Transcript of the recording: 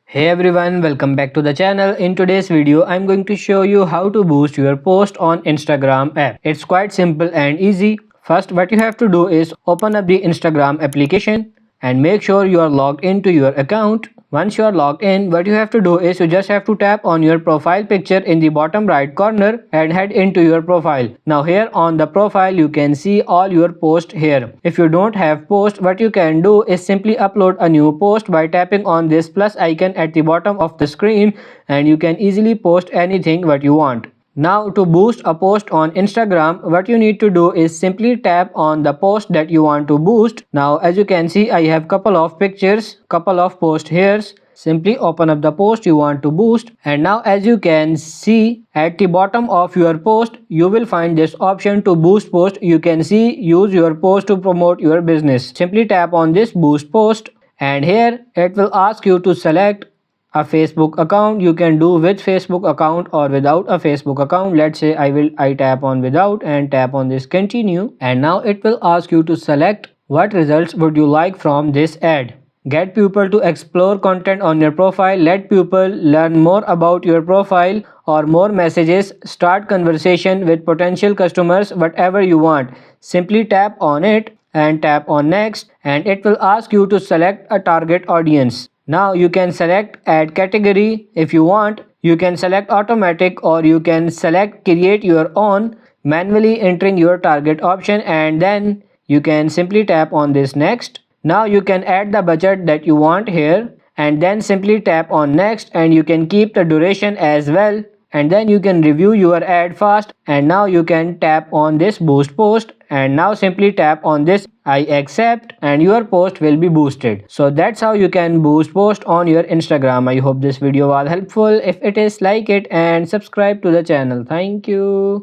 Hey everyone, welcome back to the channel. In today's video, I'm going to show you how to boost your post on Instagram app. It's quite simple and easy. First, what you have to do is open up the Instagram application and make sure you are logged into your account. Once you are logged in, what you have to do is you just have to tap on your profile picture in the bottom right corner and head into your profile. Now here on the profile you can see all your posts here. If you don't have post, what you can do is simply upload a new post by tapping on this plus icon at the bottom of the screen, and you can easily post anything what you want. Now to boost a post on Instagram, what you need to do is simply tap on the post that you want to boost. Now as you can see, I have couple of pictures, couple of posts here. Simply open up the post you want to boost, and now as you can see at the bottom of your post you will find this option to boost post. You can see use your post to promote your business. Simply tap on this boost post, and here it will ask you to select a Facebook account. You can do with Facebook account or without a Facebook account. Let's say I tap on without and tap on this continue, and now it will ask you to select what results would you like from this ad. Get people to explore content on your profile, let people learn more about your profile or more messages, start conversation with potential customers, whatever you want. Simply tap on it and tap on next, and it will ask you to select a target audience. Now you can select add category if you want. You can select automatic or you can select create your own, manually entering your target option, and then you can simply tap on this next. Now you can add the budget that you want here, and then simply tap on next, and you can keep the duration as well, and then you can review your ad fast. And now you can tap on this boost post, and now simply tap on this I accept, and your post will be boosted. So that's how you can boost post on your Instagram. I hope this video was helpful. If it is, like it and subscribe to the channel. Thank you.